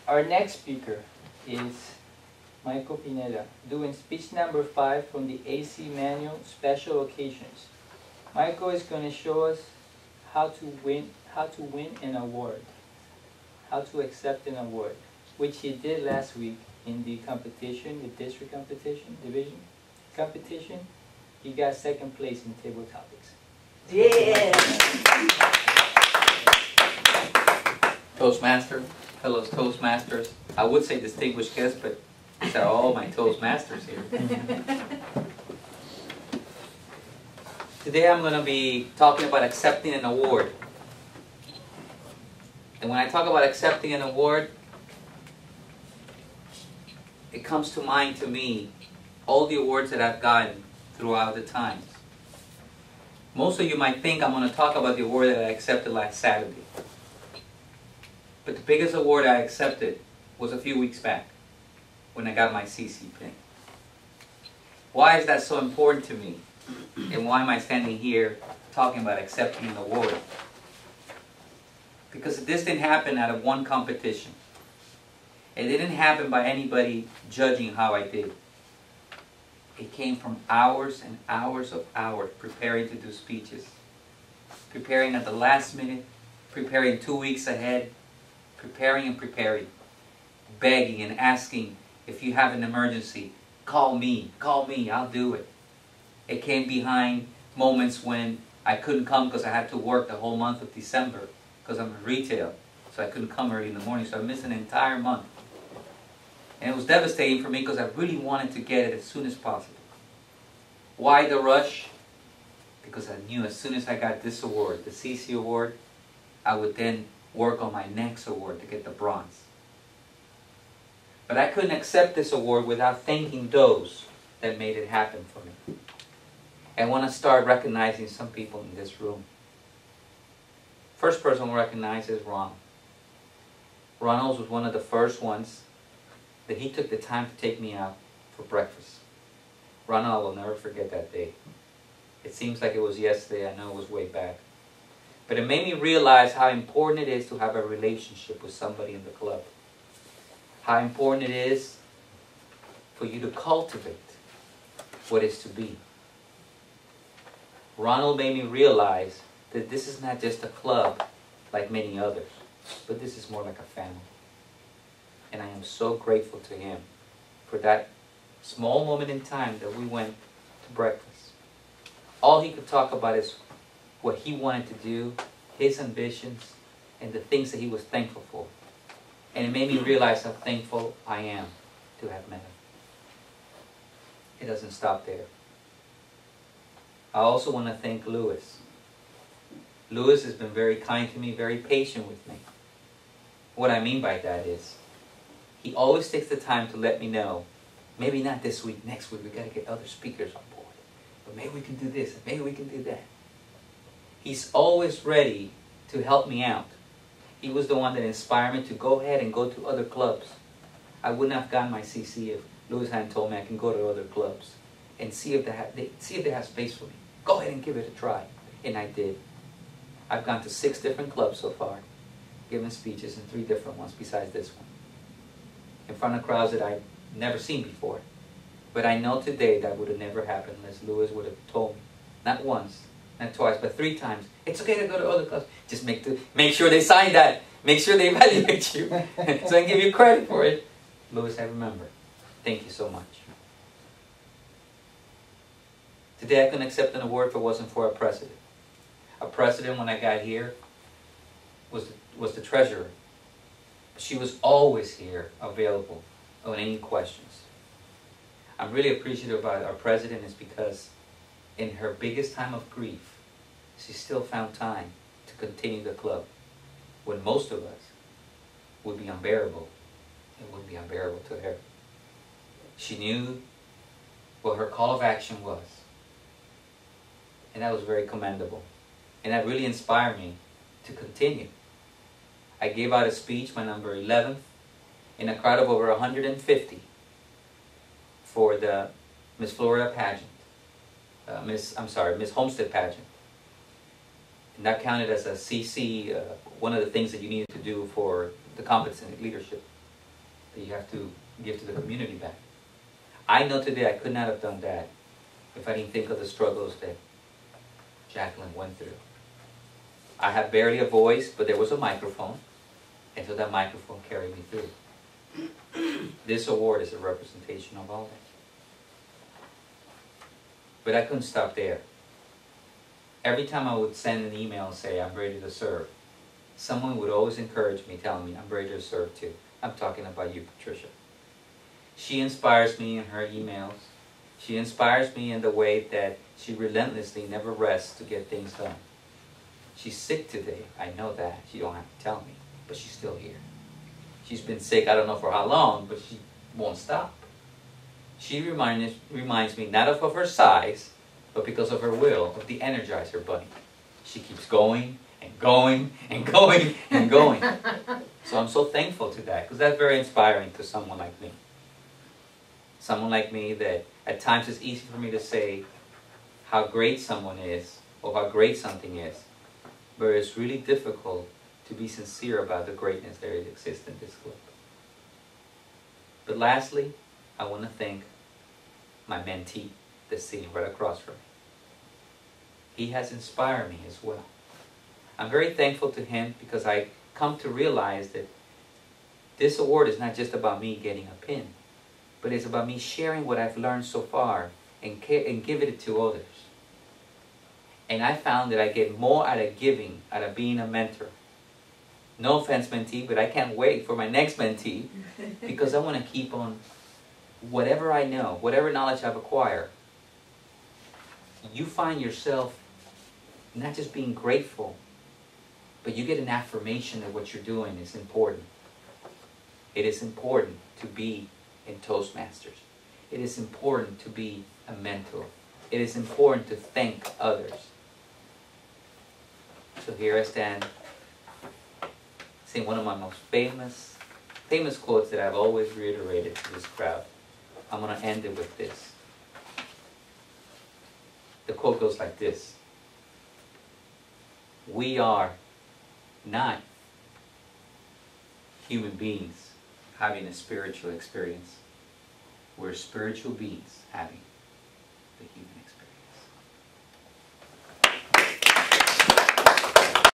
Our next speaker is Michael Pineda, doing speech number 5 from the AC manual, Special Occasions. Michael is going to show us how to win an award, how to accept an award, which he did last week in the competition, the district competition, division competition. He got second place in table topics. Yeah. Toastmaster, fellow Toastmasters. I would say distinguished guests, but these are all my Toastmasters here. Today I'm going to be talking about accepting an award. And when I talk about accepting an award, it comes to mind to me all the awards that I've gotten throughout the times. Most of you might think I'm going to talk about the award that I accepted last Saturday. But the biggest award I accepted was a few weeks back when I got my CC pin. Why is that so important to me? And why am I standing here talking about accepting an award? Because this didn't happen out of one competition. It didn't happen by anybody judging how I did. It came from hours and hours of hours preparing to do speeches. Preparing at the last minute, preparing 2 weeks ahead, preparing and preparing. Begging and asking, if you have an emergency, call me, I'll do it. It came behind moments when I couldn't come because I had to work the whole month of December because I'm in retail. So I couldn't come early in the morning, so I missed an entire month. And it was devastating for me because I really wanted to get it as soon as possible. Why the rush? Because I knew as soon as I got this award, the CC award, I would then work on my next award to get the bronze. But I couldn't accept this award without thanking those that made it happen for me. I want to start recognizing some people in this room. First person we'll recognize is Ronald. Ronald was one of the first ones that he took the time to take me out for breakfast. Ronald, I will never forget that day. It seems like it was yesterday. I know it was way back. But it made me realize how important it is to have a relationship with somebody in the club. How important it is for you to cultivate what is to be. Ronald made me realize that this is not just a club like many others, but this is more like a family. And I am so grateful to him for that small moment in time that we went to breakfast. All he could talk about is what he wanted to do, his ambitions, and the things that he was thankful for. And it made me realize how thankful I am to have met him. It doesn't stop there. I also want to thank Louis. Louis has been very kind to me, very patient with me. What I mean by that is, he always takes the time to let me know, maybe not this week, next week, we got to get other speakers on board. But maybe we can do this, and maybe we can do that. He's always ready to help me out. He was the one that inspired me to go ahead and go to other clubs. I wouldn't have gotten my CC if Louis hadn't told me I can go to other clubs and see if they have space for me. Go ahead and give it a try. And I did. I've gone to 6 different clubs so far, given speeches in 3 different ones besides this one, in front of crowds that I've never seen before. But I know today that would have never happened unless Louis would have told me, not once, not twice, but 3 times, it's okay to go to other clubs. Just make sure they sign that. Make sure they evaluate you. So I give you credit for it. Louis, I remember. Thank you so much. Today I couldn't accept an award if it wasn't for a president. A president, when I got here, was the treasurer. She was always here, available, on any questions. I'm really appreciative about our president is because in her biggest time of grief, she still found time to continue the club. When most of us would be unbearable, it would be unbearable to her. She knew what her call of action was. And that was very commendable. And that really inspired me to continue. I gave out a speech, my number 11th, in a crowd of over 150 for the Miss Florida pageant. Miss Homestead pageant. And that counted as a CC, one of the things that you needed to do for the competent leadership. that you have to give to the community back. I know today I could not have done that if I didn't think of the struggles that Jacqueline went through. I had barely a voice, but there was a microphone, and so that microphone carried me through. This award is a representation of all that. But I couldn't stop there. Every time I would send an email and say, I'm ready to serve, someone would always encourage me, telling me, I'm ready to serve too. I'm talking about you, Patricia. She inspires me in her emails. She inspires me in the way that she relentlessly never rests to get things done. She's sick today. I know that. She don't have to tell me, but she's still here. She's been sick, I don't know for how long, but she won't stop. She reminds me not of her size, but because of her will, of the Energizer Bunny. She keeps going and going and going and going. So I'm so thankful to that, because that's very inspiring to someone like me. Someone like me that at times it's easy for me to say how great someone is or how great something is, but it's really difficult to be sincere about the greatness that exists in this club. But lastly, I want to thank my mentee that's sitting right across from me. He has inspired me as well. I'm very thankful to him because I come to realize that this award is not just about me getting a pin, but it's about me sharing what I've learned so far and giving it to others. And I found that I get more out of giving, out of being a mentor. No offense, mentee, but I can't wait for my next mentee because I want to keep on whatever I know, whatever knowledge I've acquired. You find yourself not just being grateful, but you get an affirmation that what you're doing is important. It is important to be in Toastmasters. It is important to be a mentor. It is important to thank others. So here I stand, saying one of my most famous quotes that I've always reiterated to this crowd. I'm going to end it with this. The quote goes like this: we are not human beings having a spiritual experience. We're spiritual beings having the human experience.